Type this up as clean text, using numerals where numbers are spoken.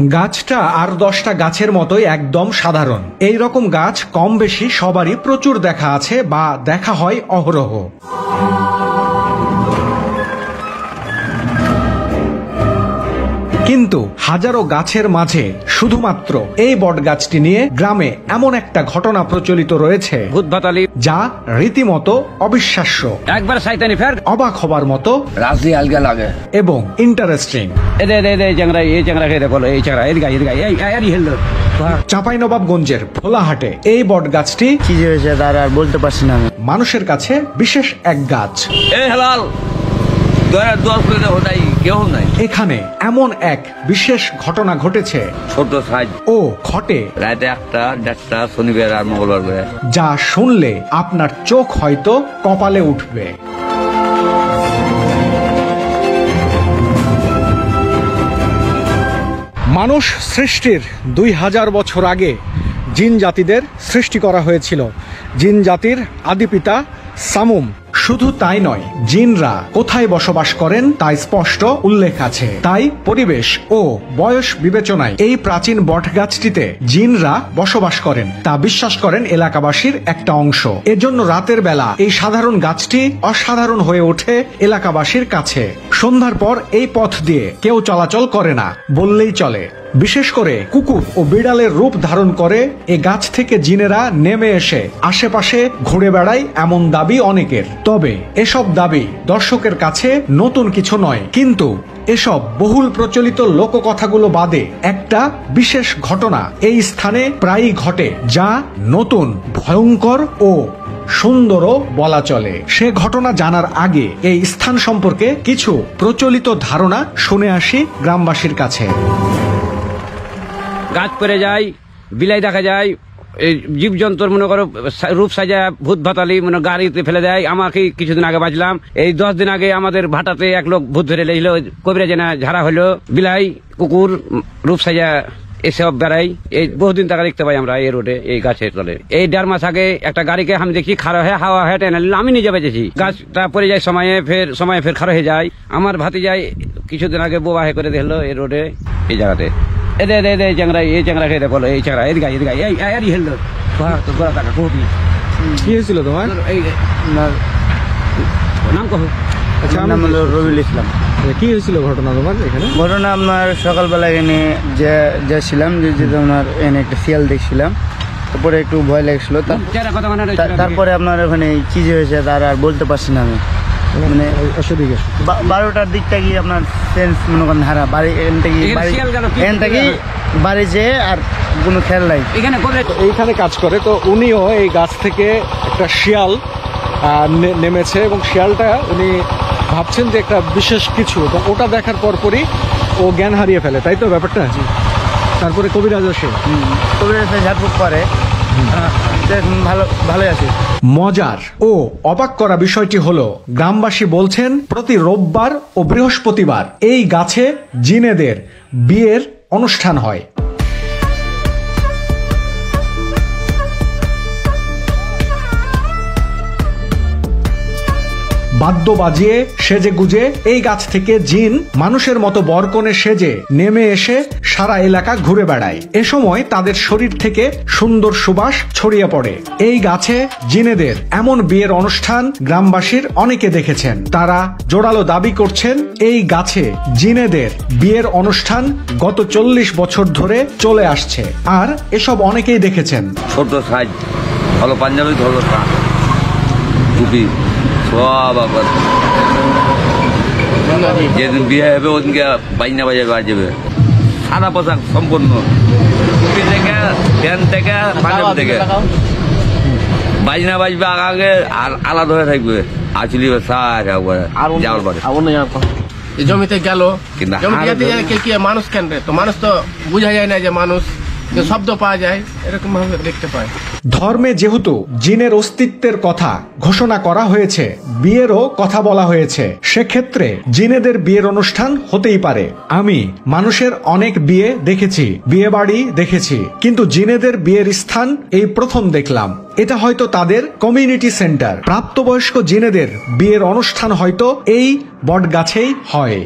গাছটা আর 10টা গাছের মতোই একদম সাধারণ। এই রকম গাছ কম বেশি সবারই প্রচুর দেখা আছে বা দেখা হয় অহরহ। কিন্তু হাজারো গাছের মাঝে শুধুমাত্র এই বট গাছটি নিয়ে গ্রামে এমন একটা ঘটনা প্রচলিত রয়েছে যা রীতিমতো অবিশ্বাস্য, একবার শয়তানি ফের অবাক হবার মতো, রাজি আলগা লাগে এবং ইন্টারেস্টিং। চাঁপাইনবাবগঞ্জের ভোলাহাটে এই বট গাছটি কি হয়েছে তার আর বলতে পারছি না। মানুষের কাছে বিশেষ এক গাছ। এখানে এমন এক বিশেষ ঘটনা ঘটেছে ছোট সাইজ ও ঘটে রাতে 1টা-1:30 শনিবার আর মঙ্গলবার, যা শুনলে আপনার চোখ হয়তো কপালে উঠবে। মানুষ সৃষ্টির 2000 বছর আগে জিন জাতিদের সৃষ্টি করা হয়েছিল। জিন জাতির আদিপিতা সামুম। শুধু তাই নয়, জিনরা কোথায় বসবাস করেন তা স্পষ্ট উল্লেখ আছে। তাই পরিবেশ ও বয়স বিবেচনায় এই প্রাচীন বটগাছটিতে জিনরা বসবাস করেন তা বিশ্বাস করেন এলাকাবাসীর একটা অংশ। এজন্য রাতের বেলা এই সাধারণ গাছটি অসাধারণ হয়ে ওঠে এলাকাবাসীর কাছে। সন্ধ্যার পর এই পথ দিয়ে কেউ চলাচল করে না বললেই চলে। বিশেষ করে কুকুর ও বিড়ালের রূপ ধারণ করে এ গাছ থেকে জিনেরা নেমে এসে আশেপাশে ঘুরে বেড়ায় এমন দাবি অনেকের। তবে এসব দাবি দর্শকের কাছে নতুন কিছু নয়, কিন্তু এসব বহুল প্রচলিত লোককথাগুলো বাদে একটা বিশেষ ঘটনা এই স্থানে প্রায়ই ঘটে, যা নতুন, ভয়ঙ্কর ও সুন্দরও বলা চলে। সে ঘটনা জানার আগে এই স্থান সম্পর্কে কিছু প্রচলিত ধারণা শুনে আসি গ্রামবাসীর কাছে। গাছ পড়ে যায়, বিলাই দেখা যায়, জীবজন্তুর মনে করো রূপ সাজা ভূত ভাতালি মনে গাড়িতে ফেলে দেয়। আমাকে কিছুদিন আগে বাঁচলাম, এই 10 দিন আগে আমাদের ভাটাতে এক লোক ভূত ধরে লেছিল, কবিরা জেনা ঝাড়া হলো। বিলাই কুকুর রূপ সাজা এসব বেড়াই, এই বহুদিন টাকা দেখতে পাই আমরা এই রোডে, এই গাছের তলে। এই 1.5 মাস আগে একটা গাড়িকে আমি দেখি খারাপ হয়ে হাওয়া হয়ে টেনে নিল, আমি নিজে বেঁচেছি। গাছটা পড়ে যায় সময়ে ফের খারাপ হয়ে যায়। আমার ভাতি যায় কিছুদিন আগে বোবা হয়ে করে দেখলো এই রোডে, এই জায়গাতে। কি হয়েছিল তোমার? নাম কহ। আচ্ছা, নাম হলো রবিউল ইসলাম। কি হয়েছিল ঘটনা তোমার এখানে? ঘটনা আপনার সকালবেলা এখানে যাচ্ছিলাম, যে আপনার এখানে একটা শিয়াল দেখছিলাম, তারপরে একটু ভয় লাগছিল। তারপরে আপনার ওখানে কি হয়েছে তার আর বলতে পারছি না আমি। মানে 12টার দিকটা কি আপনার সেন্স মনে করেন হারা বাড়ি, এখান থেকে বাড়ি যেয়ে আর কোনো খেয়াল নাই। এইখানে কাজ করে তো উনিও এই গাছ থেকে একটা শিয়াল নেমেছে এবং শিয়ালটা উনি ভাবছেন যে একটা বিশেষ কিছু, তো ওটা দেখার পরপরই ও জ্ঞান হারিয়ে ফেলে, তাই তো ব্যাপারটা? তারপরে কবিরাজ আসে, কবিরাজ ঝাড়ফুঁক করে, ভালোই আছে। মজার ও অবাক করা বিষয়টি হলো, গ্রামবাসী বলছেন প্রতি রোববার ও বৃহস্পতিবার এই গাছে জিনেদের বিয়ের অনুষ্ঠান হয়। বাদ্য বাজিয়ে সেজে গুজে এই গাছ থেকে জিন মানুষের মতো বরকনে সেজে নেমে এসে সারা এলাকা ঘুরে বেড়ায়। এ সময় তাদের শরীর থেকে সুন্দর সুবাস ছড়িয়ে পড়ে। এই গাছে জিনেদের এমন বিয়ের অনুষ্ঠান গ্রামবাসীর অনেকে দেখেছেন। তারা জোরালো দাবি করছেন এই গাছে জিনেদের বিয়ের অনুষ্ঠান গত 40 বছর ধরে চলে আসছে, আর এসব অনেকেই দেখেছেন। ছোট সাইজ, ভালো পাঞ্জাবি, ভালো টুপি, যেদিন বিয়ে হবে ওদিনকে বাইনা বাজাবে, সাদা পোশাক সম্পূর্ণ, টুপি থেকে প্যান্ট থেকে পাঞ্জাবি থেকে বাইনা বাজবে আগে, আর আলাদা হয়ে থাকবে আচলি যাওয়ার পরে। জমিতে গেল কিন্তু মানুষ কেন রে, তো মানুষ তো বোঝা যায় না যে মানুষ, শব্দ পাওয়া যায়, এরকম ভাবে দেখতে পায়। ধর্মে যেহেতু জিনের অস্তিত্বের কথা ঘোষণা করা হয়েছে, বিয়েরও কথা বলা হয়েছে, সেক্ষেত্রে জিনেদের বিয়ের অনুষ্ঠান হতেই পারে। আমি মানুষের অনেক বিয়ে দেখেছি, বিয়ে বাড়ি দেখেছি, কিন্তু জিনেদের বিয়ের স্থান এই প্রথম দেখলাম। এটা হয়তো তাদের কমিউনিটি সেন্টার। প্রাপ্তবয়স্ক জিনেদের বিয়ের অনুষ্ঠান হয়তো এই বটগাছেই হয়।